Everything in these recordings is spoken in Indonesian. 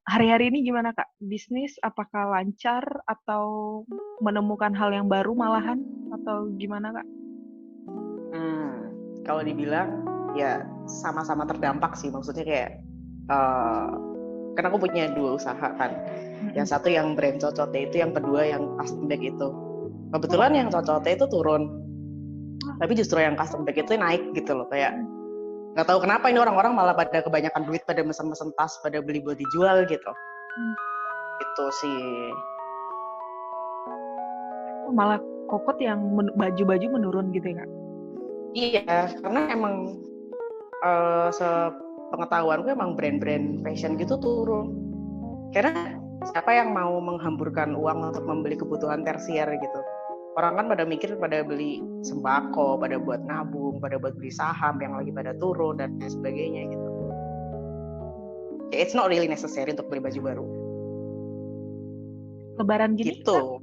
Hari-hari ini gimana Kak? Bisnis apakah lancar atau menemukan hal yang baru malahan atau gimana Kak? Kalau dibilang ya sama-sama terdampak sih, maksudnya kayak karena aku punya 2 usaha kan. Yang satu yang brand Cocote itu, yang kedua yang custom bag itu. Kebetulan yang Cocote itu turun, tapi justru yang custom bag itu naik gitu loh, kayak nggak tahu kenapa ini orang-orang malah pada kebanyakan duit, pada mesen-mesen tas, pada beli buat dijual gitu. Itu sih. Malah Kokot yang baju-baju menurun gitu ya Kak? Iya, karena emang sepengetahuanku emang brand-brand fashion gitu turun. Karena siapa yang mau menghamburkan uang untuk membeli kebutuhan tersier gitu? Orang kan pada mikir pada beli sembako, pada buat nabung, pada buat beli saham yang lagi pada turun dan sebagainya gitu. It's not really necessary untuk beli baju baru. Lebaran gini gitu.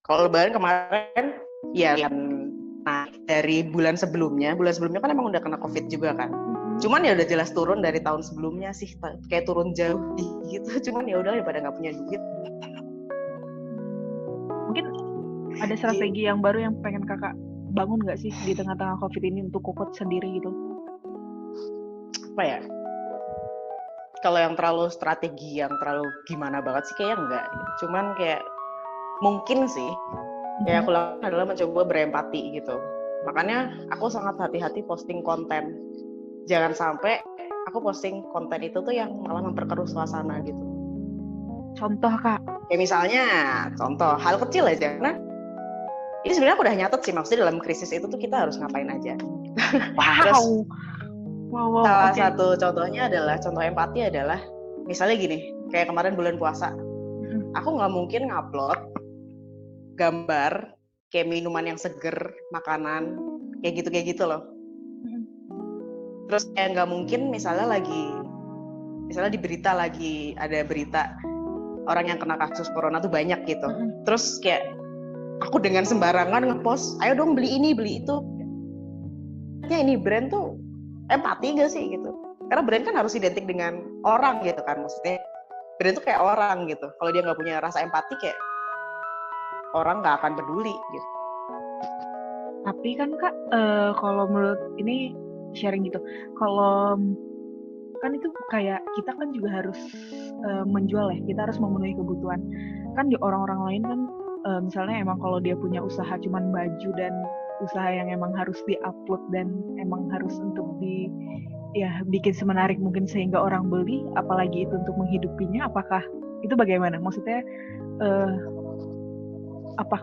Kalau lebaran kemarin ya naik dari bulan sebelumnya kan emang udah kena COVID juga kan. Cuman ya udah jelas turun dari tahun sebelumnya sih, kayak turun jauh gitu. Cuman ya udah pada nggak punya duit. Mungkin ada strategi yang baru yang pengen Kakak bangun nggak sih di tengah-tengah COVID ini untuk Kokot sendiri gitu? Apa ya? Kalau yang terlalu strategi, yang terlalu gimana banget sih kayaknya enggak. Cuman kayak mungkin sih yang aku lakukan adalah mencoba berempati gitu. Makanya aku sangat hati-hati posting konten. Jangan sampai aku posting konten itu tuh yang malah memperkeruh suasana gitu. Contoh Kak? Kayak misalnya, contoh hal kecil aja. Karena ini sebenarnya aku udah nyatet sih, maksudnya dalam krisis itu tuh kita harus ngapain aja. Terus salah satu contohnya adalah, contoh empati adalah, misalnya gini, kayak kemarin bulan puasa, aku nggak mungkin ngupload gambar kayak minuman yang seger, makanan, kayak gitu loh. Terus kayak nggak mungkin misalnya di berita lagi ada berita orang yang kena kasus corona tuh banyak gitu. Terus kayak aku dengan sembarangan ngepost, ayo dong beli ini, beli itu. Ya ini brand tuh empati gak sih gitu? Karena brand kan harus identik dengan orang gitu kan, maksudnya brand tuh kayak orang gitu. Kalau dia nggak punya rasa empati, kayak orang nggak akan peduli gitu. Tapi kan Kak, kalau menurut ini sharing gitu, kalau kan itu kayak kita kan juga harus menjual ya, kita harus memenuhi kebutuhan. Kan orang-orang lain kan misalnya emang kalau dia punya usaha cuman baju dan usaha yang emang harus di-upload dan emang harus untuk bikin semenarik mungkin sehingga orang beli, apalagi itu untuk menghidupinya, apakah itu bagaimana? Maksudnya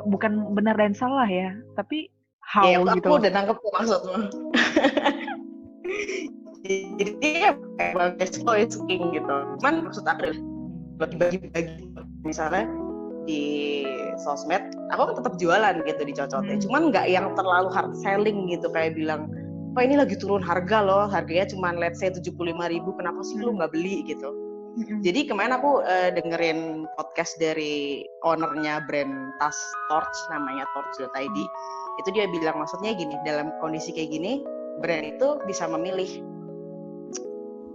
bukan benar dan salah ya, tapi how ya, gitu. Aku udah nangkep maksudmu. Jadi ya kayak king gitu. Cuman maksud aku adalah bagi-bagi, misalnya di sosmed aku kan tetap jualan gitu di Cocote, cuman nggak yang terlalu hard selling gitu, kayak bilang, wah ini lagi turun harga loh, harganya cuma let's say 75.000, kenapa sih lu nggak beli gitu. Jadi kemarin aku dengerin podcast dari ownernya brand tas Torch, namanya torch.id. Itu dia bilang, maksudnya gini, dalam kondisi kayak gini brand itu bisa memilih.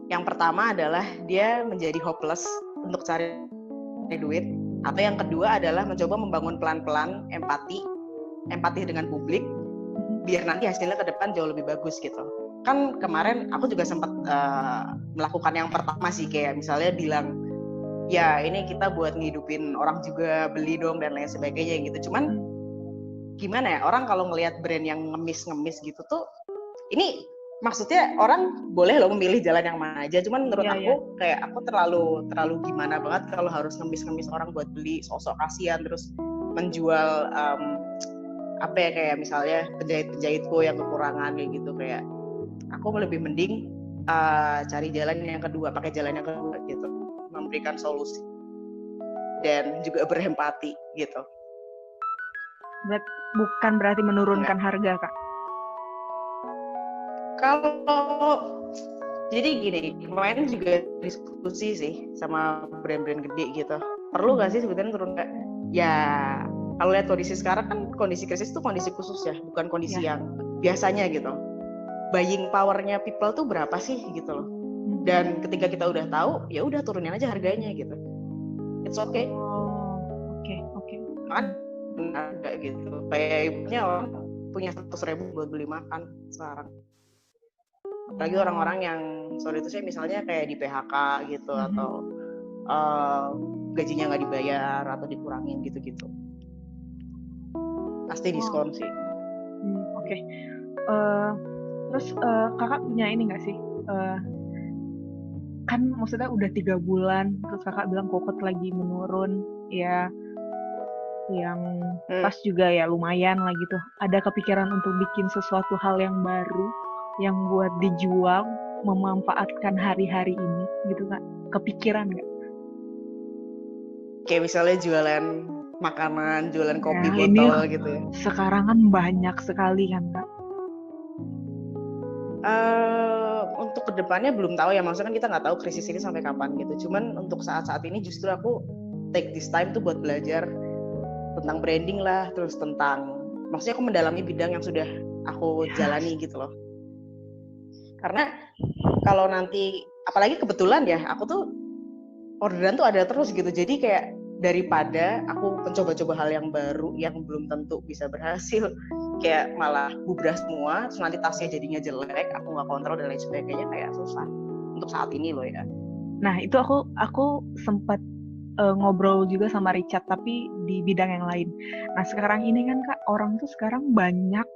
Yang pertama adalah dia menjadi hopeless untuk cari duit, atau yang kedua adalah mencoba membangun pelan-pelan empati dengan publik, biar nanti hasilnya ke depan jauh lebih bagus gitu. Kan kemarin aku juga sempat melakukan yang pertama sih, kayak misalnya bilang, ya ini kita buat ngidupin orang juga, beli dong dan lain sebagainya gitu. Cuman gimana ya, orang kalau ngelihat brand yang ngemis gitu tuh, ini maksudnya orang boleh loh memilih jalan yang mana aja, cuman menurut aku kayak aku terlalu gimana banget kalau harus ngemis orang buat beli, sosok kasihan terus menjual kayak misalnya penjahitku yang kekurangan kayak gitu. Kayak aku lebih mending cari jalan yang kedua, pakai jalan yang kedua gitu, memberikan solusi dan juga berempati gitu. Bukan berarti menurunkan harga Kak? Kalau jadi gini, kemarin juga diskusi sih sama brand-brand gede gitu, perlu nggak sih sebetulnya turun kayak, ya kalau lihat kondisi sekarang kan kondisi krisis itu kondisi khusus ya, bukan kondisi yang biasanya gitu. Buying powernya people tuh berapa sih gitu loh. Dan ketika kita udah tahu, ya udah turunin aja harganya gitu. It's okay. Oke. Kan harga gitu. Kayak ibunya orang punya 100.000 buat beli makan sekarang. Apalagi orang-orang yang sorry itu saya misalnya kayak di PHK gitu atau gajinya nggak dibayar atau dikurangin gitu-gitu. Pasti diskon sih. Oke. Terus kakak punya ini nggak sih? Kan maksudnya udah 3 bulan, terus kakak bilang kokot lagi menurun, ya yang pas juga ya lumayan lah gitu. Ada kepikiran untuk bikin sesuatu hal yang baru, yang buat dijual, memanfaatkan hari-hari ini gitu kak? Kepikiran nggak? Kayak misalnya jualan makanan, jualan kopi Nah, botol ini gitu ya. Sekarang kan banyak sekali kan kak. Untuk kedepannya belum tahu ya, maksudnya kan kita nggak tahu krisis ini sampai kapan gitu. Cuman untuk saat-saat ini justru aku take this time tuh buat belajar tentang branding lah, terus tentang maksudnya aku mendalami bidang yang sudah aku jalani gitu loh. Karena kalau nanti, apalagi kebetulan ya, aku tuh orderan tuh ada terus gitu. Jadi kayak daripada aku mencoba-coba hal yang baru yang belum tentu bisa berhasil, kayak malah bubrah semua, terus nanti tasnya jadinya jelek, aku nggak kontrol dan lain sebagainya, kayak susah untuk saat ini loh ya. Nah itu aku sempat ngobrol juga sama Richard tapi di bidang yang lain. Nah sekarang ini kan kak, orang tuh sekarang banyak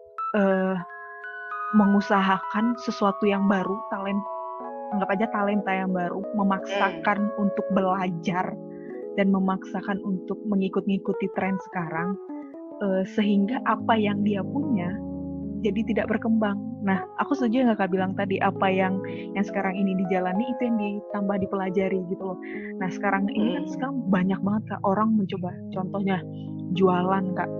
mengusahakan sesuatu yang baru, anggap aja talenta yang baru, memaksakan untuk belajar dan memaksakan untuk mengikuti tren sekarang, sehingga apa yang dia punya jadi tidak berkembang. Nah, aku setuju nggak kak bilang tadi, apa yang sekarang ini dijalani itu yang ditambah dipelajari gitu loh. Nah, sekarang ini kan sekarang banyak banget kak orang mencoba. Contohnya jualan kak.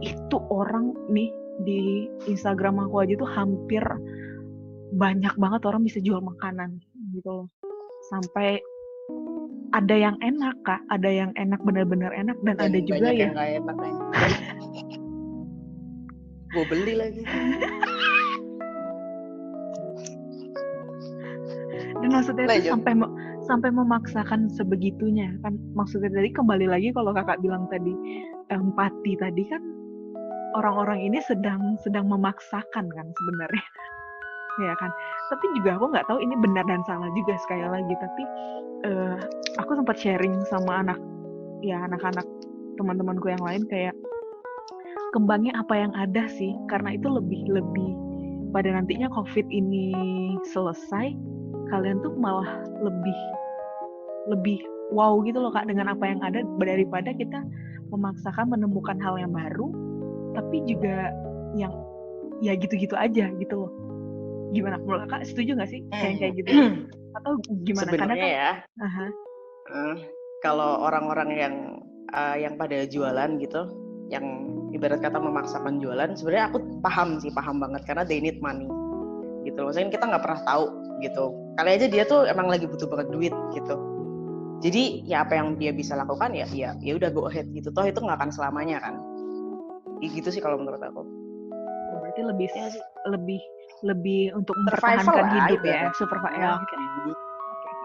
Itu orang nih di Instagram aku aja tuh hampir banyak banget orang bisa jual makanan gitu loh. Sampai ada yang enak kak, ada yang enak benar-benar enak dan ada juga banyak ya yang nggak enak kan. Gue beli lagi. Dan maksudnya itu sampai memaksakan sebegitunya kan. Maksudnya tadi kembali lagi kalau kakak bilang tadi empati tadi kan, orang-orang ini sedang memaksakan kan sebenarnya. Ya kan, tapi juga aku nggak tahu ini benar dan salah juga sekali lagi. Tapi aku sempat sharing sama anak-anak teman-temanku yang lain, kayak kembangnya apa yang ada sih, karena itu lebih pada nantinya COVID ini selesai, kalian tuh malah lebih wow gitu loh kak dengan apa yang ada, daripada kita memaksakan menemukan hal yang baru tapi juga yang ya gitu-gitu aja gitu loh. Gimana menurut kakak, setuju nggak sih kayak gitu atau gimana? Sebenarnya kan, ya kalau orang-orang yang pada jualan gitu, yang ibarat kata memaksakan jualan, sebenarnya aku paham banget karena they need money gitu. Maksudnya kita nggak pernah tahu gitu, kali aja dia tuh emang lagi butuh banget duit gitu. Jadi ya apa yang dia bisa lakukan ya udah go ahead gitu, toh itu nggak akan selamanya kan. Gitu sih kalau menurut aku. Berarti lebih untuk mempertahankan hidup ya, survival.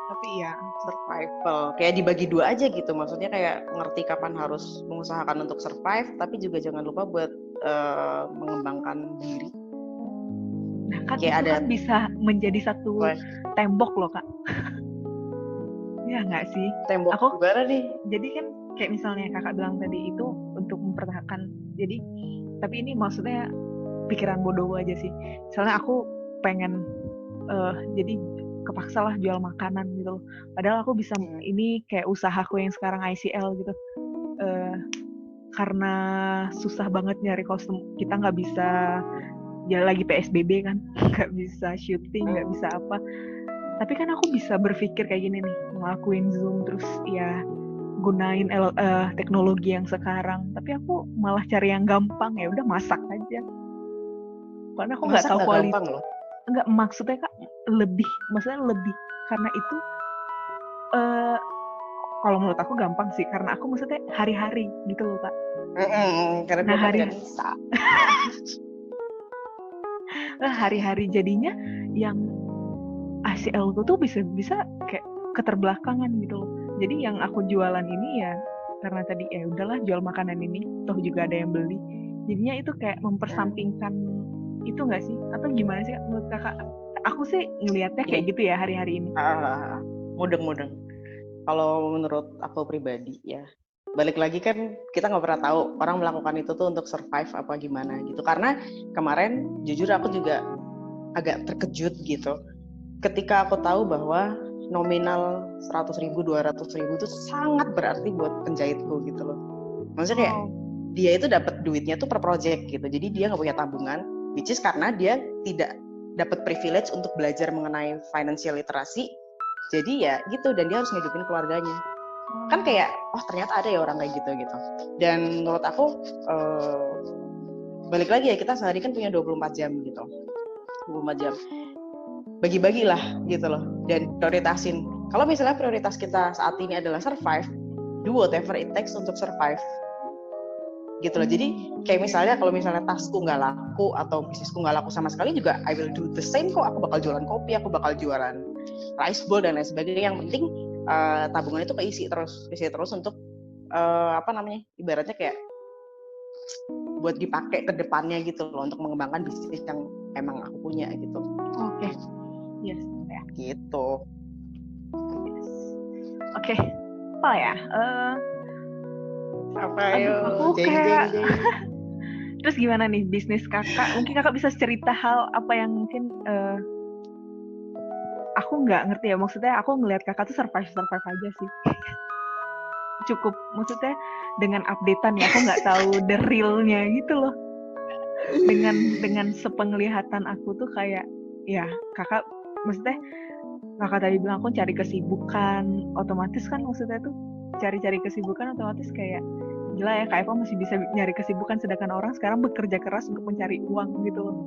Tapi ya survival, kayak dibagi dua aja gitu. Maksudnya kayak ngerti kapan harus mengusahakan untuk survive, tapi juga jangan lupa buat mengembangkan diri. Nah kan kayak itu kan bisa menjadi satu tembok loh kak. Ya nggak sih? Tembok gimana nih? Jadi kan kayak misalnya kakak bilang tadi itu untuk mempertahankan. Jadi tapi ini maksudnya pikiran bodoh aja sih. Misalnya aku pengen jadi kepaksa lah jual makanan gitu loh. Padahal aku bisa ini kayak usahaku yang sekarang ICL gitu. Karena susah banget nyari kostum, kita nggak bisa, ya lagi PSBB kan, nggak bisa syuting, nggak bisa apa. Tapi kan aku bisa berpikir kayak gini nih, ngelakuin Zoom terus ya gunain teknologi yang sekarang. Tapi aku malah cari yang gampang, ya udah masak aja. Karena aku nggak tahu kualitas. Nggak, maksudnya kak maksudnya lebih karena itu kalau menurut aku gampang sih, karena aku maksudnya hari-hari gitu loh kak. Karena dia kan nggak bisa. Hari-hari jadinya yang ACL tuh bisa kayak keterbelakangan gitu loh. Jadi yang aku jualan ini ya karena tadi ya udahlah jual makanan ini toh juga ada yang beli. Jadinya itu kayak mempersampingkan itu nggak sih? Atau gimana sih menurut kakak? Aku sih ngelihatnya kayak gitu ya hari-hari ini. Mudeng-mudeng. Kalau menurut aku pribadi ya, balik lagi kan kita nggak pernah tahu orang melakukan itu tuh untuk survive apa gimana gitu. Karena kemarin jujur aku juga agak terkejut gitu ketika aku tahu bahwa nominal 100.000, 200.000 itu sangat berarti buat penjahitku gitu loh. Maksudnya kayak dia itu dapat duitnya tuh per project gitu, jadi dia nggak punya tabungan, which is karena dia tidak dapat privilege untuk belajar mengenai financial literasi. Jadi ya gitu, dan dia harus ngidupin keluarganya. Kan kayak, oh ternyata ada ya orang kayak gitu. Dan menurut aku, balik lagi ya, kita sehari kan punya 24 jam gitu. 24 jam. Bagi-bagilah gitu loh, dan prioritasin. Kalau misalnya prioritas kita saat ini adalah survive, do whatever it takes untuk survive. Gitu loh. Jadi kayak misalnya kalau misalnya tasku nggak laku atau bisnisku nggak laku sama sekali juga, I will do the same kok. Aku bakal jualan kopi, aku bakal jualan rice bowl dan lain sebagainya. Yang penting tabungan itu keisi terus untuk ibaratnya kayak buat dipakai ke depannya gitu loh, untuk mengembangkan bisnis yang emang aku punya gitu. Oke. Yes, ya. Gitu. Yes. Oke. Apa ya? Apa yo? Aku kayak terus gimana nih bisnis kakak? Mungkin kakak bisa cerita hal apa yang mungkin aku nggak ngerti ya. Maksudnya aku ngelihat kakak tuh survive aja sih. Cukup, maksudnya dengan updatean ya. Aku nggak tahu the realnya gitu loh. Dengan sepenglihatan aku tuh kayak ya kakak, maksudnya kakak tadi bilang aku cari kesibukan, otomatis kan maksudnya tuh cari kesibukan otomatis kayak gila ya, Kak Eva masih bisa nyari kesibukan sedangkan orang sekarang bekerja keras untuk mencari uang gitu loh.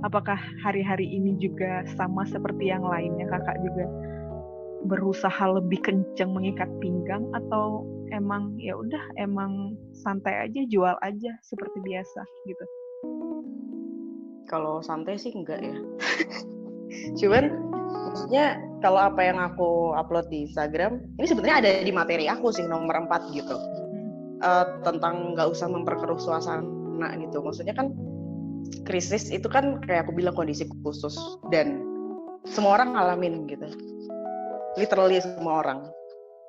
Apakah hari-hari ini juga sama seperti yang lainnya, kakak juga berusaha lebih kenceng mengikat pinggang atau emang ya udah emang santai aja, jual aja seperti biasa gitu? Kalau santai sih enggak ya. Cuman maksudnya kalau apa yang aku upload di Instagram ini sebenarnya ada di materi aku sih nomor 4 gitu. Tentang nggak usah memperkeruh suasana gitu. Maksudnya kan krisis itu kan kayak aku bilang kondisi khusus dan semua orang ngalamin gitu. Literally semua orang.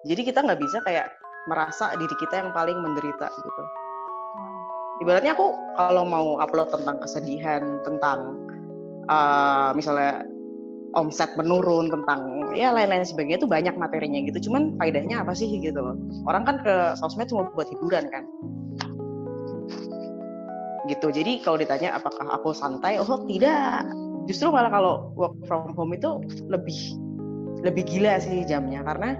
Jadi kita nggak bisa kayak merasa diri kita yang paling menderita gitu. Ibaratnya aku kalau mau upload tentang kesedihan, tentang misalnya omset menurun, tentang ya lain-lain sebagainya, itu banyak materinya gitu. Cuman faedahnya apa sih gitu loh. Orang kan ke sosmed cuma buat hiburan kan. Gitu. Jadi kalau ditanya apakah aku santai, oh tidak. Justru malah kalau work from home itu lebih gila sih jamnya, karena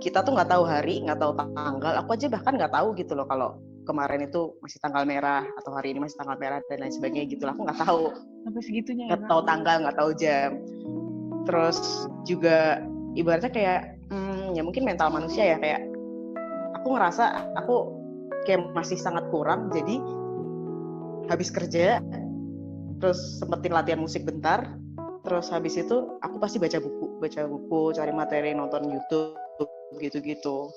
kita tuh nggak tahu hari, nggak tahu tanggal. Aku aja bahkan nggak tahu gitu loh kalau kemarin itu masih tanggal merah atau hari ini masih tanggal merah dan lain sebagainya gitu lah. Aku nggak tahu. Sampai segitunya nggak tahu tanggal, nggak tahu jam. Terus juga ibaratnya kayak ya mungkin mental manusia ya, kayak aku ngerasa aku kayak masih sangat kurang. Jadi habis kerja terus sempetin latihan musik bentar, terus habis itu aku pasti baca buku, cari materi, nonton YouTube gitu.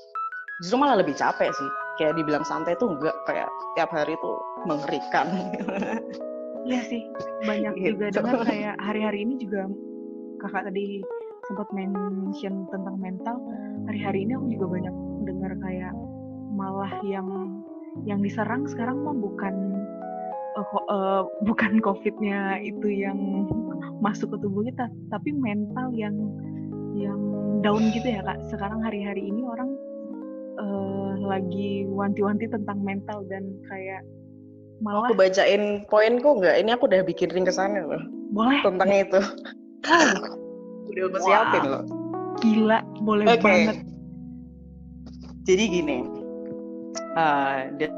Justru malah lebih capek sih. Kayak dibilang santai tuh enggak, kayak tiap hari tuh mengerikan. Iya sih, banyak gitu. Juga dengar kayak hari-hari ini juga kakak tadi sempat mention tentang mental. Hari-hari ini aku juga banyak dengar kayak malah yang diserang sekarang mah bukan COVID-nya itu yang masuk ke tubuh kita, tapi mental yang down gitu ya Kak. Sekarang hari-hari ini orang lagi wanti-wanti tentang mental dan kayak malah. Aku bacain poinku nggak? Ini aku udah bikin ring kesana loh. Boleh. Tentang itu. Udah aku siapin loh. Gila, boleh banget. Jadi gini,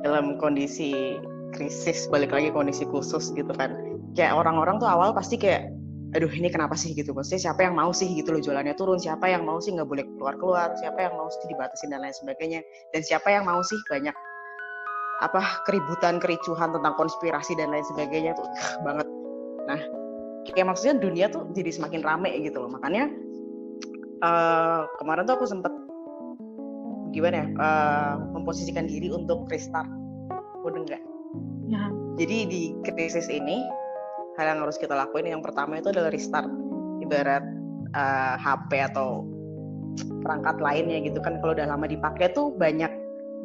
dalam kondisi krisis, balik lagi kondisi khusus gitu kan, kayak orang-orang tuh awal pasti kayak, aduh ini kenapa sih gitu, maksudnya siapa yang mau sih gitu loh jualannya turun, siapa yang mau sih nggak boleh keluar, siapa yang mau sih dibatasin dan lain sebagainya, dan siapa yang mau sih banyak keributan, kericuhan tentang konspirasi dan lain sebagainya tuh banget. Nah, kayak maksudnya dunia tuh jadi semakin rame gitu loh. Makanya kemarin tuh aku sempet memposisikan diri untuk restart. Udah enggak? Ya. Jadi di krisis ini hal yang harus kita lakuin yang pertama itu adalah restart. Ibarat HP atau perangkat lainnya gitu kan, kalau udah lama dipakai tuh banyak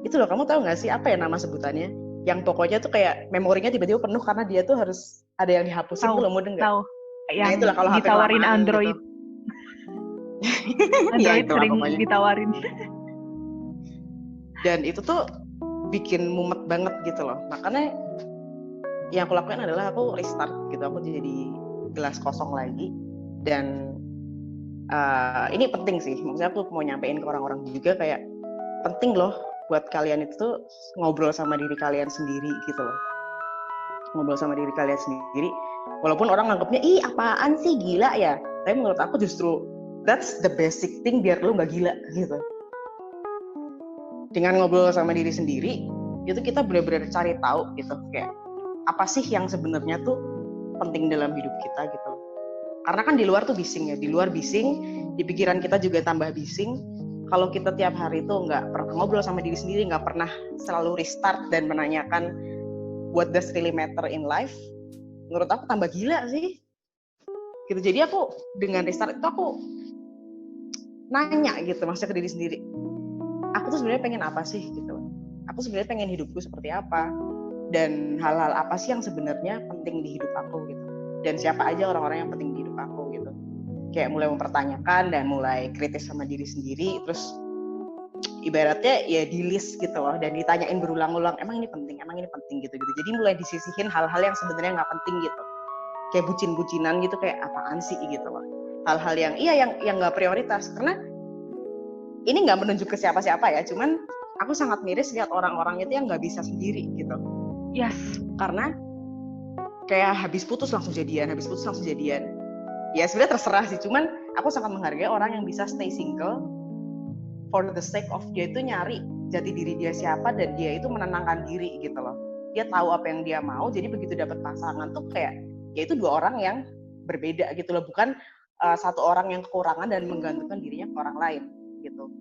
itu loh. Kamu tahu nggak sih apa ya nama sebutannya? Yang pokoknya tuh kayak memorinya tiba-tiba penuh karena dia tuh harus ada yang dihapusin tuh loh, mudeng nggak? Tahu. Yang Nah itulah kalau HP ditawarin kelamaan Android. gitu. Android Ya, itulah sering pokoknya. ditawarin. Dan itu tuh bikin mumet banget gitu loh. Makanya yang aku lakuin adalah aku restart gitu. Aku jadi gelas kosong lagi. Dan ini penting sih. Maksudnya aku mau nyampein ke orang-orang juga kayak penting loh buat kalian itu tuh ngobrol sama diri kalian sendiri gitu loh. Ngobrol sama diri kalian sendiri. Walaupun orang nganggapnya, ih apaan sih, gila ya. Tapi menurut aku justru that's the basic thing biar lu gak gila gitu. Dengan ngobrol sama diri sendiri, itu kita benar-benar cari tahu gitu. Kayak apa sih yang sebenarnya tuh penting dalam hidup kita gitu. Karena kan di luar tuh bising ya. Di luar bising, di pikiran kita juga tambah bising. Kalau kita tiap hari tuh nggak pernah ngobrol sama diri sendiri, nggak pernah selalu restart dan menanyakan what does really matter in life, menurut aku tambah gila sih. Gitu. Jadi aku dengan restart itu aku nanya gitu, maksudnya ke diri sendiri. Aku tuh sebenarnya pengen apa sih gitu. Aku sebenarnya pengen hidupku seperti apa dan hal-hal apa sih yang sebenarnya penting di hidup aku gitu. Dan siapa aja orang-orang yang penting di hidup aku gitu. Kayak mulai mempertanyakan dan mulai kritis sama diri sendiri, terus ibaratnya ya di list gitu loh dan ditanyain berulang-ulang, emang ini penting gitu. Jadi mulai disisihin hal-hal yang sebenarnya nggak penting gitu, kayak bucin-bucinan gitu, kayak apaan sih gitu loh, hal-hal yang yang nggak prioritas. Karena ini nggak menunjuk ke siapa-siapa ya, cuman aku sangat miris lihat orang-orang itu yang nggak bisa sendiri gitu. Yes. Karena kayak habis putus langsung jadian. Ya sebenarnya terserah sih, cuman aku sangat menghargai orang yang bisa stay single for the sake of dia itu nyari jati diri dia siapa dan dia itu menenangkan diri gitu loh. Dia tahu apa yang dia mau, jadi begitu dapat pasangan tuh kayak ya itu dua orang yang berbeda gitu loh, bukan satu orang yang kekurangan dan menggantungkan dirinya ke orang lain gitu.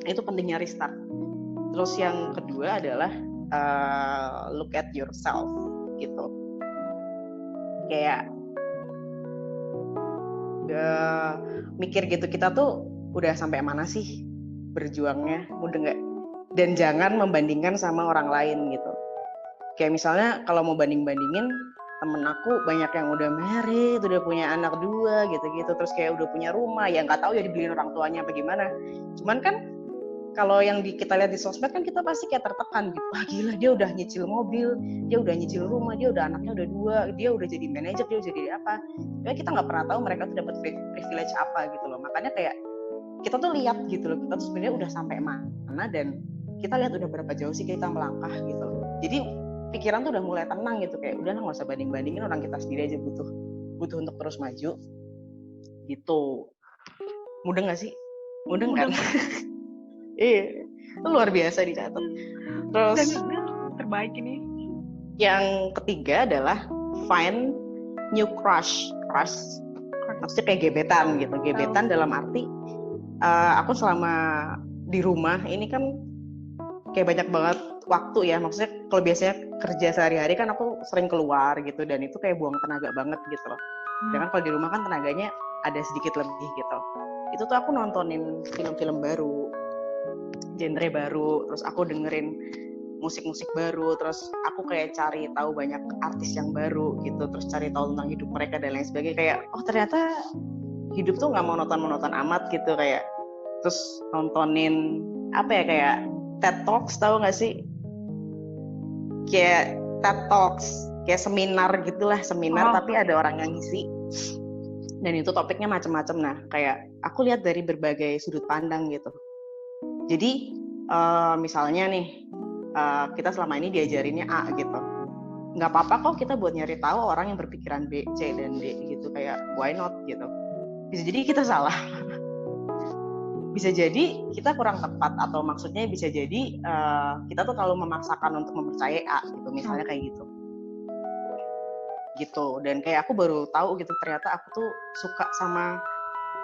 Itu pentingnya restart. Terus yang kedua adalah look at yourself gitu. Kayak mikir gitu, kita tuh udah sampai mana sih berjuangnya, udah nggak, dan jangan membandingkan sama orang lain gitu. Kayak misalnya kalau mau banding-bandingin, temen aku banyak yang udah married, udah punya anak 2 gitu-gitu, terus kayak udah punya rumah, ya nggak tahu ya dibeliin orang tuanya apa gimana. Cuman kan kalau yang kita lihat di sosmed kan kita pasti kayak tertekan gitu, wah gila dia udah nyicil mobil, dia udah nyicil rumah, dia udah anaknya udah 2, dia udah jadi manajer, dia udah jadi apa. Tapi kita nggak pernah tahu mereka tuh dapat privilege apa gitu loh. Makanya kayak kita tuh lihat gitu loh, kita tuh sebenarnya udah sampai mana dan kita lihat udah berapa jauh sih kita melangkah gitu loh. Jadi pikiran tuh udah mulai tenang gitu, kayak udah nggak usah banding-bandingin, orang kita sendiri aja butuh untuk terus maju gitu. Mudeng nggak sih? Mudeng kan? Iya, itu luar biasa dicatat. Terus terbaik ini. Yang ketiga adalah find new crush. Maksudnya kayak gebetan gitu. Gebetan dalam arti aku selama di rumah ini kan kayak banyak banget waktu ya. Maksudnya kalau biasanya kerja sehari-hari kan aku sering keluar gitu, dan itu kayak buang tenaga banget gitu loh. Sedangkan kalau di rumah kan tenaganya ada sedikit lebih gitu. Itu tuh aku nontonin film-film baru, genre baru, terus aku dengerin musik-musik baru, terus aku kayak cari tahu banyak artis yang baru gitu, terus cari tahu tentang hidup mereka dan lain sebagainya. Kayak oh ternyata hidup tuh nggak monoton amat gitu. Kayak terus nontonin apa ya, kayak TED Talks, tahu nggak sih? Kayak TED Talks, kayak seminar gitulah, tapi ada orang yang ngisi. Dan itu topiknya macam-macam. Nah, kayak aku lihat dari berbagai sudut pandang gitu. Jadi misalnya nih kita selama ini diajarinnya A gitu, nggak apa-apa kok kita buat nyari tahu orang yang berpikiran B, C, dan D gitu. Kayak why not gitu. Bisa jadi kita salah, bisa jadi kita kurang tepat, atau maksudnya bisa jadi kita tuh terlalu memaksakan untuk mempercayai A gitu, misalnya kayak gitu. gitu. Dan kayak aku baru tahu gitu ternyata aku tuh suka sama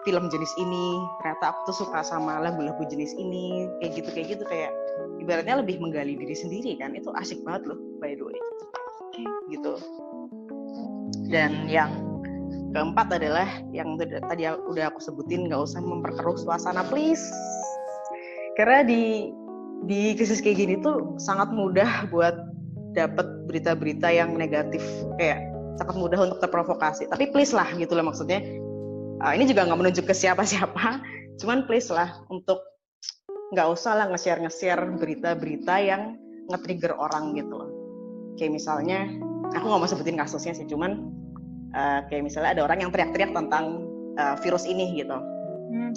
film jenis ini, ternyata aku tuh suka sama lagu-lagu jenis ini, kayak gitu kayak ibaratnya lebih menggali diri sendiri kan. Itu asik banget loh by the way gitu. Dan yang keempat adalah yang tadi udah aku sebutin, nggak usah memperkeruh suasana please, karena di krisis kayak gini tuh sangat mudah buat dapet berita-berita yang negatif, kayak sangat mudah untuk terprovokasi. Tapi please lah gitu lah, maksudnya ini juga nggak menunjuk ke siapa-siapa, cuman please lah untuk nggak usah lah nge-share berita-berita yang nge-trigger orang gitu loh. Kayak misalnya, aku nggak mau sebutin kasusnya sih, cuman kayak misalnya ada orang yang teriak-teriak tentang virus ini gitu.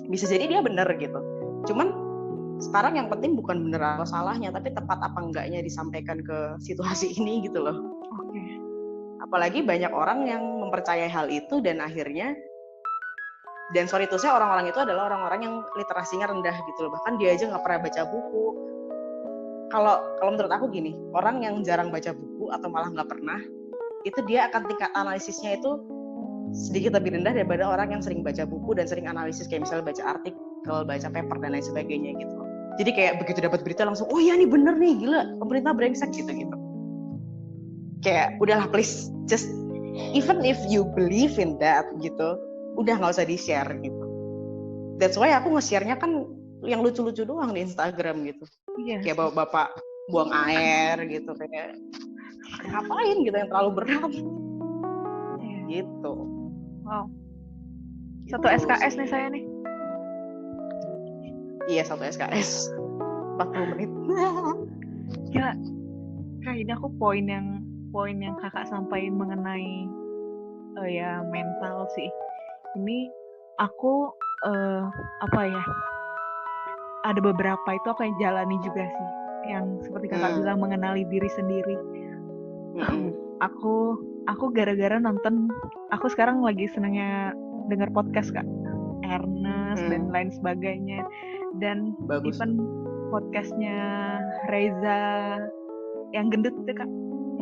Bisa jadi dia benar gitu. Cuman sekarang yang penting bukan benar atau salahnya, tapi tepat apa enggaknya disampaikan ke situasi ini gitu loh. Apalagi banyak orang yang mempercayai hal itu dan akhirnya, dan sorry to say, orang-orang itu adalah orang-orang yang literasinya rendah gitu loh. Bahkan dia aja nggak pernah baca buku. Kalau menurut aku gini, orang yang jarang baca buku atau malah nggak pernah, itu dia akan tingkat analisisnya itu sedikit lebih rendah daripada orang yang sering baca buku dan sering analisis, kayak misalnya baca artikel, baca paper dan lain sebagainya gitu. Jadi kayak begitu dapat berita langsung, oh iya nih bener nih, gila pemerintah brengsek gitu. Kayak udahlah please, just even if you believe in that gitu, udah nggak usah di-share gitu. That's why aku nge-share-nya kan yang lucu-lucu doang di Instagram gitu. Kayak bapak buang air gitu, kayak ngapain gitu yang terlalu berat gitu. Wow. Satu SKS nih saya nih. Iya, 1 SKS 40 menit. Gila. Kak, ini aku poin yang kakak sampaikan mengenai ya mental sih. Ini aku ada beberapa itu aku yang jalani juga sih, yang seperti kakak bilang mengenali diri sendiri. Aku gara-gara nonton, aku sekarang lagi senangnya dengar podcast Kak, Ernest dan lain sebagainya, dan even podcastnya Reza yang gendut itu Kak,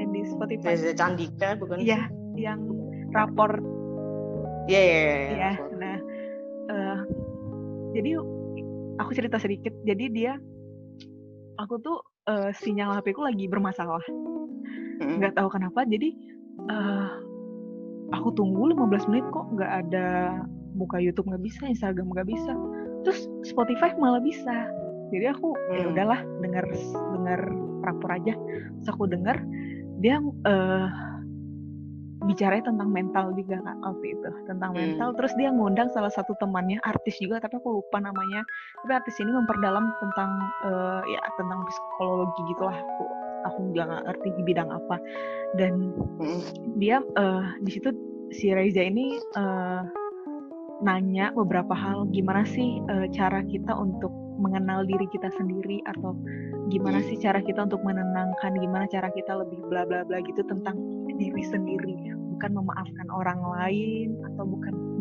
yang di Spotify. Reza Candika bukan? Iya, yang rapor. Iya. Nah, jadi aku cerita sedikit. Jadi aku tuh sinyal HP ku lagi bermasalah. Nggak tahu kenapa. Jadi aku tunggu 15 menit kok nggak ada, buka YouTube nggak bisa, Instagram nggak bisa, terus Spotify malah bisa. Jadi aku ya udahlah dengar rapor aja. Terus aku dengar dia bicaranya tentang mental juga Kak, waktu itu tentang mental. Terus dia ngundang salah satu temannya, artis juga tapi aku lupa namanya, tapi artis ini memperdalam tentang tentang psikologi gitulah. Aku juga nggak ngerti di bidang apa. Dan dia di situ si Reza ini nanya beberapa hal, gimana sih cara kita untuk mengenal diri kita sendiri, atau gimana sih cara kita untuk menenangkan, gimana cara kita lebih bla bla bla gitu tentang diri sendiri, bukan memaafkan orang lain atau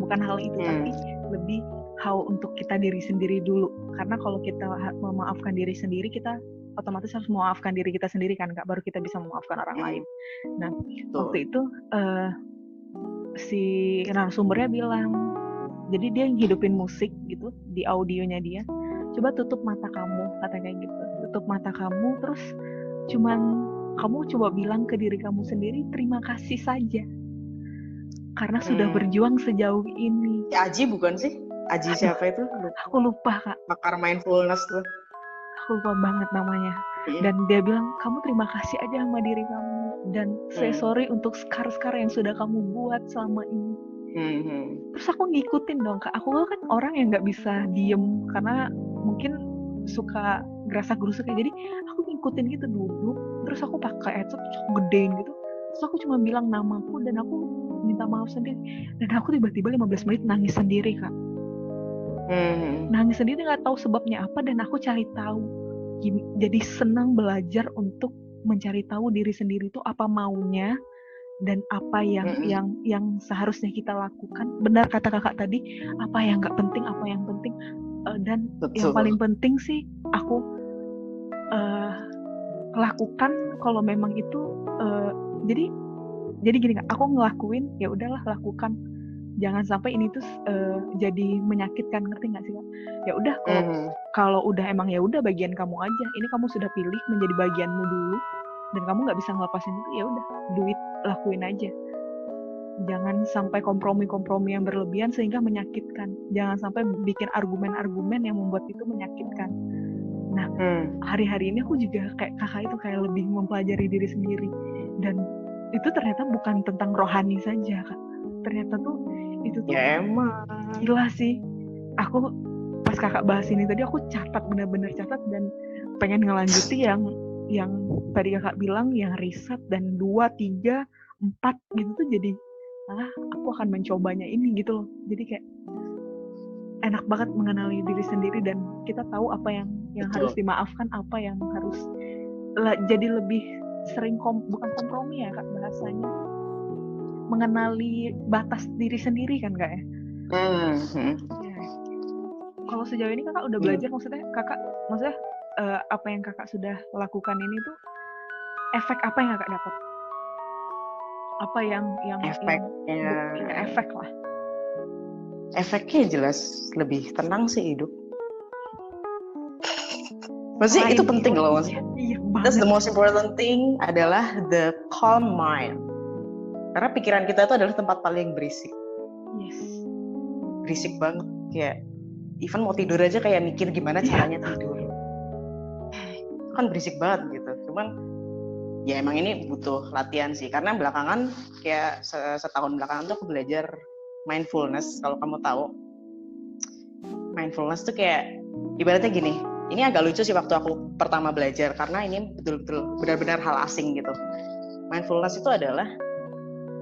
bukan hal itu, tapi lebih how untuk kita diri sendiri dulu. Karena kalau kita memaafkan diri sendiri, kita otomatis harus memaafkan diri kita sendiri kan Kak, baru kita bisa memaafkan orang lain. Nah, waktu itu si narasumbernya bilang, jadi dia hidupin musik gitu di audionya dia, coba tutup mata kamu, katanya kayak gitu, tutup mata kamu, terus cuman kamu coba bilang ke diri kamu sendiri terima kasih saja karena sudah berjuang sejauh ini. Aji bukan sih? Aji siapa itu? Aku lupa Kak. Pakar mindfulness tuh. Aku lupa banget namanya. Dan dia bilang kamu terima kasih aja sama diri kamu dan say sorry untuk skar-skar yang sudah kamu buat selama ini. Terus aku ngikutin dong Kak. Aku kan orang yang nggak bisa diem karena mungkin suka gerasa-gerusuk ya. Jadi aku ngikutin gitu, duduk, terus aku pakai headset, terus aku gedein gitu. Terus aku cuma bilang namaku dan aku minta maaf sendiri. Dan aku tiba-tiba 15 menit nangis sendiri Kak. Nangis sendiri, nggak tahu sebabnya apa, dan aku cari tahu. Jadi senang belajar untuk mencari tahu diri sendiri itu apa maunya dan apa yang seharusnya kita lakukan. Benar kata kakak tadi, apa yang nggak penting, apa yang penting. Dan yang paling penting sih aku lakukan kalau memang itu. Jadi jadi gini Kak, aku ngelakuin ya udahlah lakukan, jangan sampai ini tuh jadi menyakitkan, ngerti nggak sih Kak? Ya udah kalau udah emang ya udah bagian kamu aja, ini kamu sudah pilih menjadi bagianmu dulu dan kamu nggak bisa ngelepasin itu, ya udah lakuin aja. Jangan sampai kompromi-kompromi yang berlebihan sehingga menyakitkan. Jangan sampai bikin argumen-argumen yang membuat itu menyakitkan. Nah, hari-hari ini aku juga kayak kakak itu kayak lebih mempelajari diri sendiri. Dan itu ternyata bukan tentang rohani saja, Kak. Ternyata tuh itu tuh ya emang gila sih. Aku pas kakak bahas ini tadi aku catat, benar-benar catat, dan pengen ngelanjuti yang tadi kakak bilang, yang riset dan 2, 3, 4 gitu tuh, jadi aku akan mencobanya ini gitu loh. Jadi kayak enak banget mengenali diri sendiri dan kita tahu apa yang harus dimaafkan, apa yang harus jadi lebih sering bukan kompromi ya Kak bahasanya, mengenali batas diri sendiri kan Kak ya. Ya. Kalau sejauh ini kakak udah belajar, maksudnya apa yang kakak sudah lakukan ini tuh efek apa yang kakak dapat? Apa yang efek lah? Efeknya jelas lebih tenang sih hidup. Maksudnya itu penting loh. Iya That's the most important thing adalah the calm mind. Karena pikiran kita itu adalah tempat paling berisik. Yes. Berisik banget, kayak even mau tidur aja kayak mikir gimana caranya tidur. Kan berisik banget gitu. Cuman ya emang ini butuh latihan sih, karena belakangan kayak setahun belakangan tuh aku belajar mindfulness. Kalau kamu tahu, mindfulness tuh kayak ibaratnya gini, ini agak lucu sih waktu aku pertama belajar, karena ini betul-betul benar-benar hal asing gitu. Mindfulness itu adalah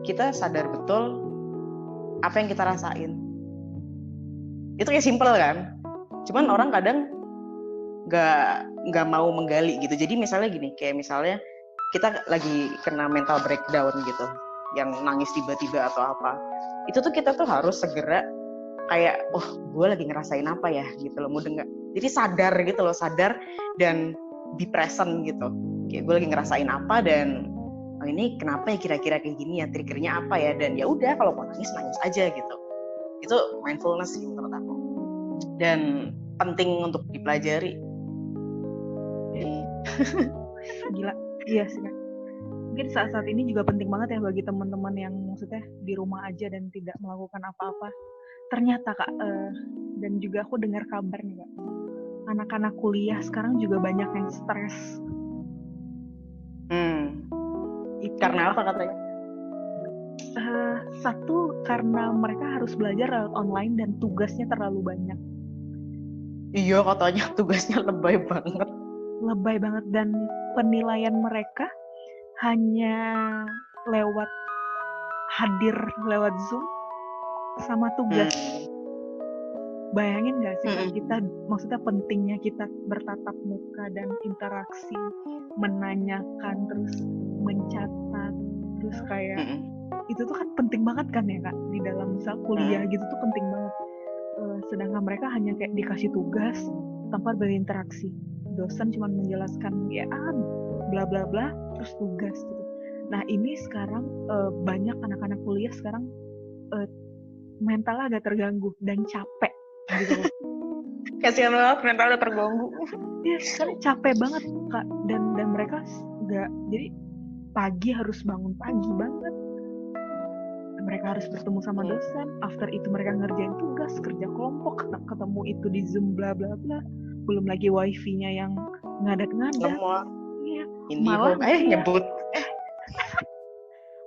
kita sadar betul apa yang kita rasain. Itu kayak simple kan, cuman orang kadang nggak mau menggali gitu. Jadi misalnya gini, kayak misalnya kita lagi kena mental breakdown gitu, yang nangis tiba-tiba atau apa, itu tuh kita tuh harus segera kayak, gue lagi ngerasain apa ya gitu loh, mau dengar. Jadi sadar gitu loh, sadar dan be present gitu. Kayak gue lagi ngerasain apa dan ini kenapa ya kira-kira kayak gini ya, triggernya apa ya, dan ya udah kalau mau nangis aja gitu. Itu mindfulness sih menurut aku. Dan penting untuk dipelajari. Gila. Iya sih Kak. Mungkin saat-saat ini juga penting banget ya bagi teman-teman yang maksudnya di rumah aja dan tidak melakukan apa-apa. Ternyata Kak, dan juga aku dengar kabar nih Kak, anak-anak kuliah sekarang juga banyak yang stres. Karena apa katanya? Satu, karena mereka harus belajar lewat online dan tugasnya terlalu banyak. Iya, katanya tugasnya lebay banget. Lebay banget, dan penilaian mereka hanya lewat hadir lewat Zoom sama tugas. Bayangin gak sih Kak, kita maksudnya pentingnya kita bertatap muka dan interaksi, menanyakan, terus mencatat, terus kayak itu tuh kan penting banget kan ya Kak, di dalam misal kuliah gitu tuh penting banget. Sedangkan mereka hanya kayak dikasih tugas tanpa berinteraksi. Dosen cuma menjelaskan ya bla bla bla, terus tugas gitu. Nah ini sekarang banyak anak-anak kuliah sekarang mentalnya agak terganggu dan capek gitu. Kasihan banget, mentalnya terganggu. Iya kan, capek banget Kak, dan mereka nggak, jadi pagi harus bangun pagi banget. Mereka harus bertemu sama dosen, after itu mereka ngerjain tugas, kerja kelompok, ketemu itu di Zoom bla bla bla. Belum lagi wifi-nya yang ngadat-ngadat. Iya. Malah nyebut.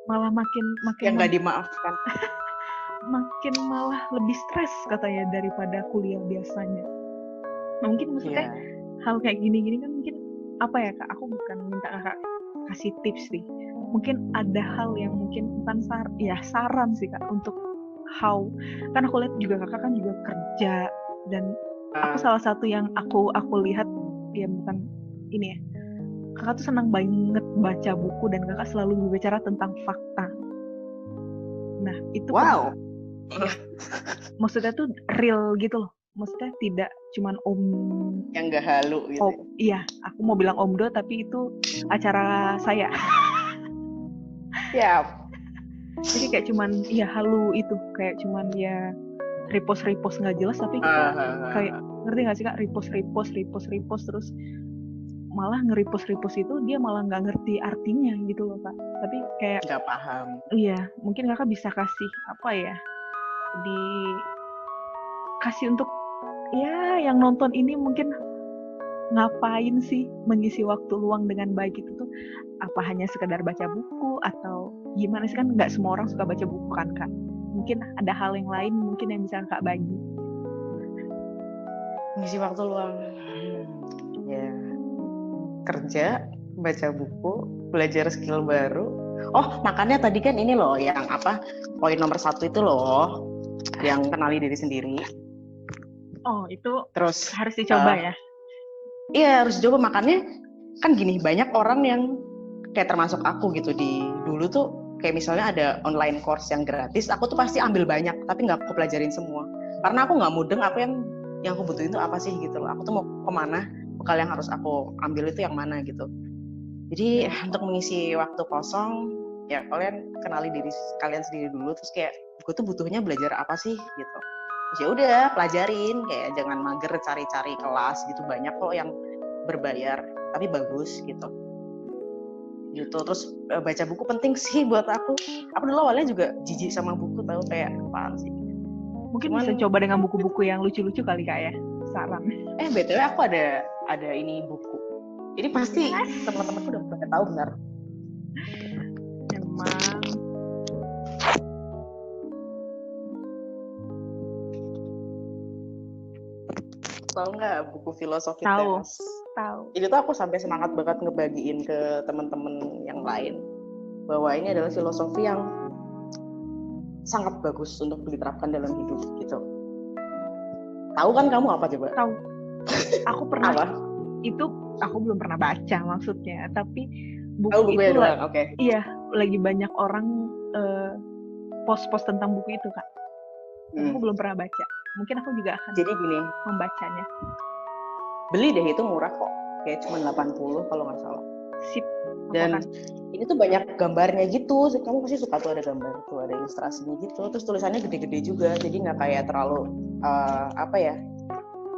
Malah makin yang nggak dimaafkan. Makin malah lebih stres katanya daripada kuliah biasanya. Nah, mungkin maksudnya hal kayak gini-gini kan mungkin apa ya Kak? Aku bukan minta Kakak kasih tips sih. Mungkin ada hal yang mungkin bukan saran sih Kak untuk how. Kan aku lihat juga Kakak kan juga kerja, dan aku salah satu yang aku lihat ya, bukan ini ya, Kakak tuh senang banget baca buku dan Kakak selalu berbicara tentang fakta. Nah itu maksudnya tuh real gitu loh, maksudnya tidak cuman yang nggak halu gitu. Iya, aku mau bilang omdo tapi itu acara saya. Ya, Jadi kayak cuman ya halu itu, kayak cuman ya repost nggak jelas, tapi kita kayak ngerti nggak sih Kak, repost terus malah nge-repost itu dia malah nggak ngerti artinya gitu loh Kak. Tapi kayak nggak paham. iya, mungkin Kakak bisa kasih apa ya, dikasih untuk ya yang nonton ini mungkin ngapain sih mengisi waktu luang dengan baik itu tuh, apa hanya sekedar baca buku atau gimana sih, kan nggak semua orang suka baca buku kan Kak. Mungkin ada hal yang lain mungkin yang bisa Kak bagi. Ngisi waktu luang. Ya, kerja, baca buku, belajar skill baru. Oh, makanya tadi kan ini loh yang apa? Poin nomor 1 itu loh, yang kenali diri sendiri. Oh, itu terus harus dicoba ya. Iya, harus dicoba. Makanya kan gini, banyak orang yang kayak termasuk aku gitu, di dulu tuh kayak misalnya ada online course yang gratis, aku tuh pasti ambil banyak, tapi nggak aku pelajarin semua. Karena aku nggak mudeng, aku yang aku butuhin tuh apa sih gitu loh. Aku tuh mau kemana, bekal yang harus aku ambil itu yang mana gitu. Jadi untuk mengisi waktu kosong, ya kalian kenali diri kalian sendiri dulu, terus kayak gue tuh butuhnya belajar apa sih gitu. Terus ya udah pelajarin, kayak jangan mager cari-cari kelas gitu, banyak kok yang berbayar tapi bagus gitu. Terus baca buku penting sih buat aku dulu awalnya juga jijik sama buku, tahu kayak apaan sih. Mungkin bisa coba dengan buku-buku yang lucu-lucu kali Kak ya, saran. BTW aku ada ini buku, ini pasti teman-temanku udah pada tahu benar. Emang tahu nggak buku filosofi tahu. teras? Tahu. Ini tuh aku sampai semangat banget ngebagiin ke teman-teman yang lain bahwa ini adalah filosofi yang sangat bagus untuk diterapkan dalam hidup gitu. Tahu kan kamu apa coba? Tahu. Aku pernah. Apa? Itu aku belum pernah baca maksudnya, tapi buku itu okay. Iya, lagi banyak orang post-post tentang buku itu Kak. Aku belum pernah baca. Mungkin aku juga akan jadi gini, membacanya. Beli deh, itu murah kok. Kayak cuma 80 kalau nggak salah. Sip. Dan ini tuh banyak gambarnya gitu. Kamu pasti suka tuh, ada gambar tuh, ada ilustrasinya gitu. Terus tulisannya gede-gede juga. Jadi nggak kayak terlalu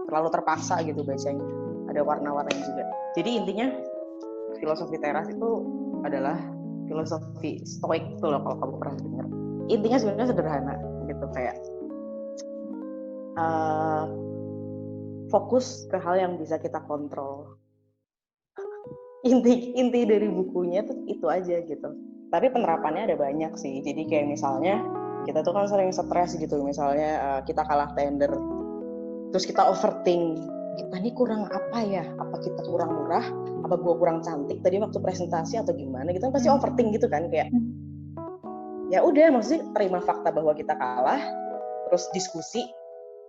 terlalu terpaksa gitu bacanya. Ada warna-warnanya juga. Jadi intinya filosofi teras itu adalah filosofi stoik tuh loh, kalau kamu pernah dengar. Intinya sebenarnya sederhana gitu, kayak fokus ke hal yang bisa kita kontrol. Inti dari bukunya tuh itu aja gitu. Tapi penerapannya ada banyak sih. Jadi kayak misalnya kita tuh kan sering stres gitu, misalnya kita kalah tender, terus kita overthink, kita ini kurang apa ya? Apa kita kurang murah? Apa gue kurang cantik tadi waktu presentasi atau gimana? Kita pasti overthink gitu kan, kayak ya udah, maksudnya terima fakta bahwa kita kalah, terus diskusi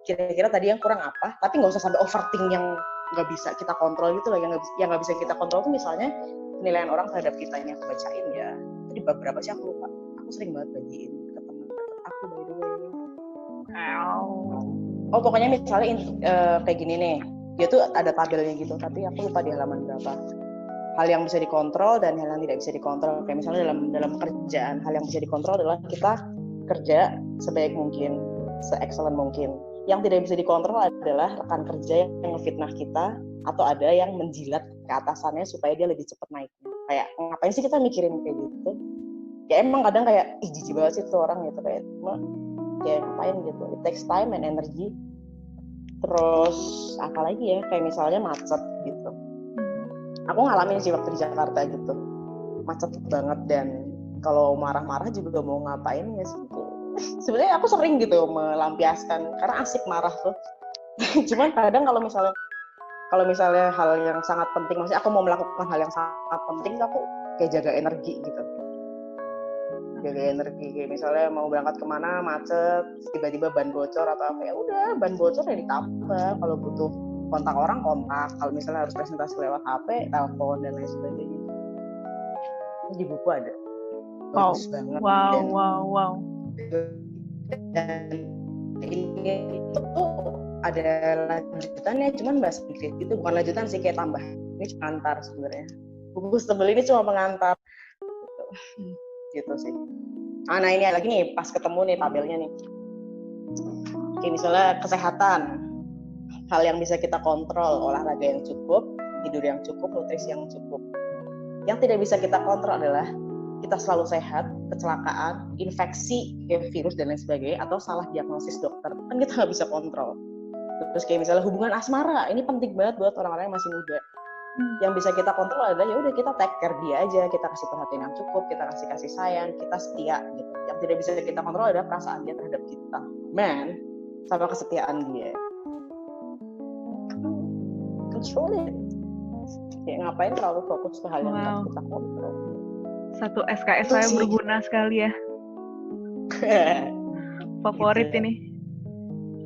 kira-kira tadi yang kurang apa, tapi nggak usah sampai overthink yang nggak bisa kita kontrol gitu loh. Yang nggak bisa kita kontrol tuh misalnya penilaian orang terhadap kitanya. Aku bacain ya, tadi beberapa sih aku lupa, aku sering banget bagiin ke teman aku by the way. Pokoknya misalnya kayak gini nih, dia tuh ada tabelnya gitu, tapi aku lupa di halaman berapa. Hal yang bisa dikontrol dan hal yang tidak bisa dikontrol. Kayak misalnya dalam kerjaan, hal yang bisa dikontrol adalah kita kerja sebaik mungkin, se-excellent mungkin. Yang tidak bisa dikontrol adalah rekan kerja yang ngefitnah kita, atau ada yang menjilat ke atasannya supaya dia lebih cepat naiknya. Kayak ngapain sih kita mikirin kayak gitu? Ya emang kadang kayak jijik banget sih tuh orang gitu, kayak kayak ngapain gitu. It takes time and energy. Terus apa lagi ya, kayak misalnya macet gitu. Aku ngalamin sih waktu di Jakarta gitu, macet banget, dan kalau marah-marah juga mau ngapain ya sih. Sebenarnya aku sering gitu melampiaskan karena asik marah tuh. Cuman kadang kalau misalnya hal yang sangat penting, maksudnya aku mau melakukan hal yang sangat penting, aku kayak jaga energi gitu. Jaga energi, kayak misalnya mau berangkat kemana macet, tiba-tiba ban bocor atau apa, ya udah ban bocor ya ditambah. Kalau butuh kontak orang kontak, kalau misalnya harus presentasi lewat HP, telepon dan lain sebagainya. Di buku ada. Bagus banget. Wow. Dan ini tuh ada lanjutannya, cuman bahas sedikit gitu, bukan lanjutan sih, kayak tambah. Ini cuma pengantar sebenarnya. Buku tebel ini cuma pengantar. Gitu sih. Nah ini lagi nih pas ketemu nih tabelnya nih. Oke, misalnya kesehatan, hal yang bisa kita kontrol, olahraga yang cukup, tidur yang cukup, nutrisi yang cukup. Yang tidak bisa kita kontrol adalah kita selalu sehat, kecelakaan, infeksi, kayak virus dan lain sebagainya, atau salah diagnosis dokter. Kan kita nggak bisa kontrol. Terus kayak misalnya hubungan asmara, ini penting banget buat orang-orang yang masih muda. Yang bisa kita kontrol adalah ya udah kita take care dia aja, kita kasih perhatian yang cukup, kita kasih sayang, kita setia gitu. Yang tidak bisa kita kontrol adalah perasaan dia terhadap kita, man, sama kesetiaan dia. Control it. Ya ngapain terlalu fokus ke hal yang harus kita kontrol. Satu SKS saya berguna sekali ya. Favorit gitu. Ini.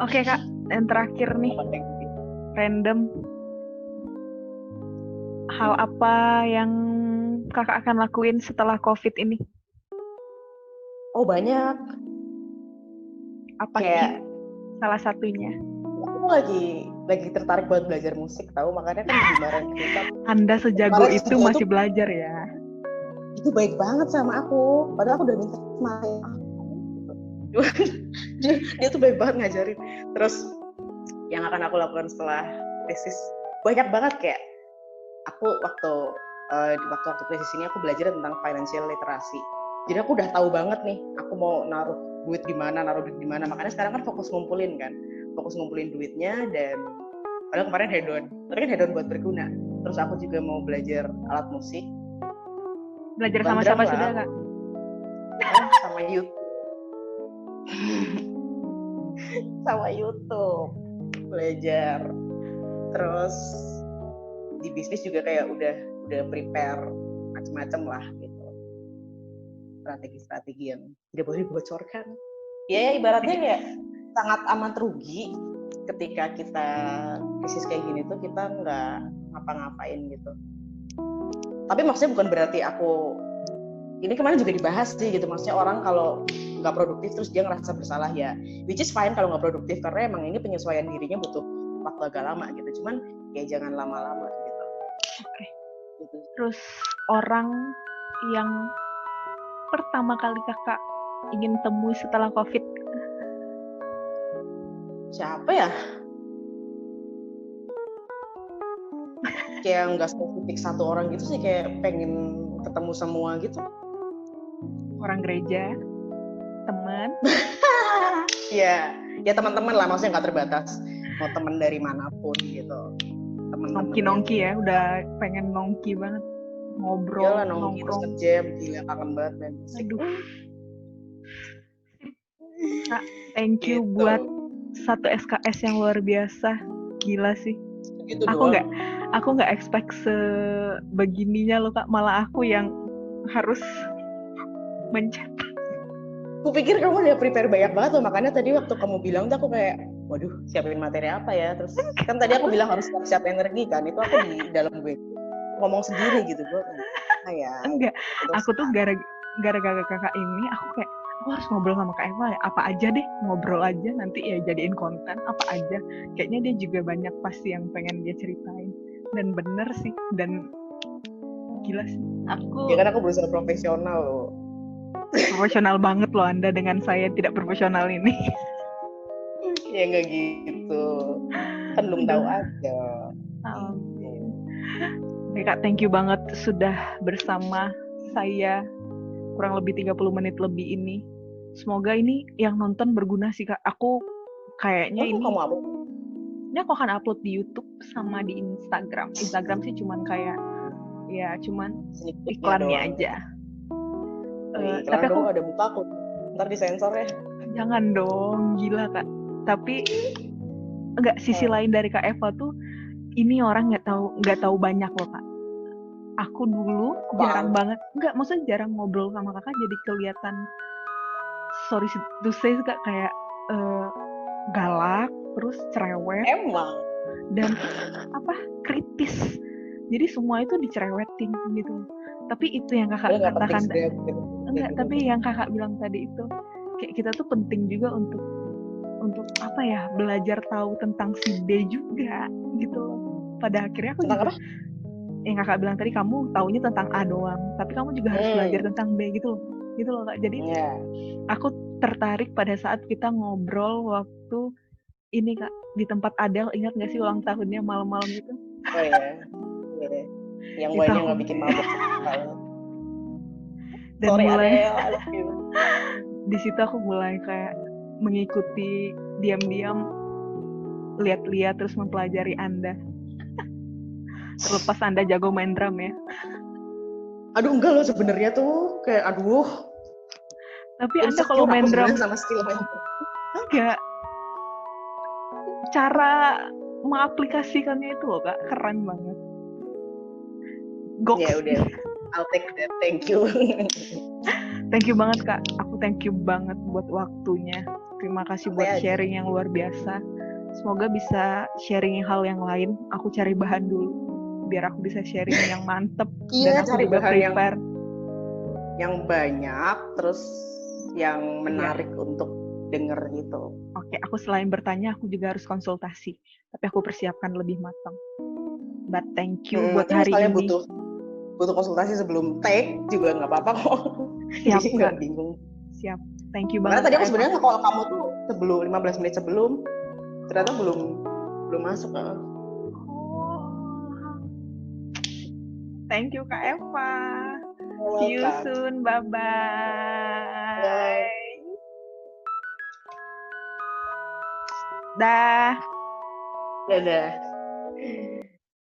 Oke Kak, yang terakhir nih. Random. Hal apa yang Kakak akan lakuin setelah COVID ini? Oh banyak. Apa kayak salah satunya? Aku lagi tertarik buat belajar musik tahu, makanya kan kemarin kita. Anda sejago itu masih belajar ya? Itu baik banget sama aku, padahal aku udah minta sama dia tuh baik banget ngajarin. Terus yang akan aku lakukan setelah krisis banyak banget, kayak aku waktu krisis ini aku belajar tentang financial literacy. Jadi aku udah tahu banget nih, aku mau naruh duit di mana. Makanya sekarang kan fokus ngumpulin duitnya, dan padahal kemarin hedon. Tapi kan hedon buat berguna. Terus aku juga mau belajar alat musik. Belajar sama siapa sudah Kak? Sama YouTube. Sama YouTube belajar. Terus di bisnis juga kayak udah prepare macam-macam lah gitu, strategi yang tidak boleh dibocorkan. Ya ibaratnya kayak sangat amat rugi ketika kita krisis kayak gini tuh kita nggak ngapa-ngapain gitu. Tapi maksudnya bukan berarti ini kemarin juga dibahas sih gitu, maksudnya orang kalau nggak produktif terus dia ngerasa bersalah ya, which is fine kalau nggak produktif, karena emang ini penyesuaian dirinya butuh waktu agak lama gitu, cuman ya jangan lama-lama gitu. Oke. Gitu. Terus orang yang pertama kali Kakak ingin temui setelah COVID, siapa ya? Kayak nggak spesifik satu orang gitu sih, kayak pengen ketemu semua gitu. Orang gereja, teman. ya teman-teman lah, maksudnya nggak terbatas, mau teman dari manapun gitu. Nongki ya, udah pengen nongki banget, ngobrol. Iyalah, nongki terus nge-jam, gila kangen banget dan aduh. Kak, thank you gitu. Buat satu SKS yang luar biasa, gila sih. Gitu aku nggak expect sebegininya loh Kak, malah aku yang harus mencetak. Aku pikir kamu udah prepare banyak banget loh, makanya tadi waktu kamu bilang tuh aku kayak, waduh siapin materi apa ya, terus kan tadi aku bilang harus siap energi kan, itu aku di dalam gue ngomong sendiri gitu gue kayak. Enggak, aku tuh gara-gara Kakak ini aku kayak aku harus ngobrol sama Kak Eva ya, apa aja deh, ngobrol aja nanti ya jadiin konten apa aja, kayaknya dia juga banyak pasti yang pengen dia ceritain, dan bener sih, dan gila sih aku. Ya kan aku berusaha profesional loh. Profesional banget loh Anda dengan saya tidak profesional ini. Ya nggak gitu, kan belum tahu aja. Oke Kak, thank you banget sudah bersama saya kurang lebih 30 menit lebih ini. Semoga ini yang nonton berguna sih Kak. Aku kayaknya ini aku akan upload di YouTube sama di Instagram. Instagram sih cuman kayak ya cuman iklannya aja. Tapi aku ada muka aku, ntar disensor ya. Jangan dong, gila Kak. Tapi enggak, sisi lain dari Kak Eva tuh ini orang nggak tahu banyak loh Kak. Aku dulu jarang banget, maksudnya jarang ngobrol sama Kakak, jadi kelihatan sorry to say Kak, kayak galak, terus cerewet. Emang. Dan kritis. Jadi semua itu dicerewetin gitu. Tapi itu yang Kakak katakan. Tapi yang Kakak bilang tadi itu kayak kita tuh penting juga untuk belajar tahu tentang si B juga gitu. Pada akhirnya aku juga yang Kakak bilang tadi, kamu taunya tentang A doang, tapi kamu juga harus belajar tentang B gitu loh. gitu loh Kak. Jadi Iya. aku tertarik pada saat kita ngobrol waktu ini Kak di tempat Adele, ingat nggak sih ulang tahunnya malam-malam itu? Oh iya. Iya. Yang Itu banyak aku nggak bikin mabok. dan Sorry mulai Adele, I love you. di situ aku mulai kayak mengikuti diam-diam, lihat-lihat terus mempelajari Anda. Terlepas Anda jago main drum ya. Aduh enggak loh sebenarnya tuh kayak aduh Tapi Anda kalau insecure main aku drum sebenarnya sama skill main drum. kayak cara mengaplikasikannya itu loh Kak, keren banget. Goks. Ya udah, I'll take that, thank you. Thank you banget Kak, aku thank you banget buat waktunya. Terima kasih buat Santai aja. sharing yang luar biasa. Semoga bisa sharing hal yang lain. Aku cari bahan dulu biar aku bisa sharing yang mantep. Iya, Dan aku cari juga bahan prepare yang banyak terus yang menarik untuk denger gitu. Oke, aku selain bertanya, aku juga harus konsultasi. Tapi aku persiapkan lebih matang. But thank you buat Nanti hari misalnya ini. butuh konsultasi sebelum take juga nggak apa-apa kok. Siap, Jadi nggak Kak. bingung. Siap. Thank you Karena banget, tadi Kak aku Eva. sebenarnya kalau kamu tuh sebelum 15 menit sebelum ternyata belum masuk. Oh. Thank you, Kak Eva. See you soon. Bye-bye. Bye. Dah. Dadah.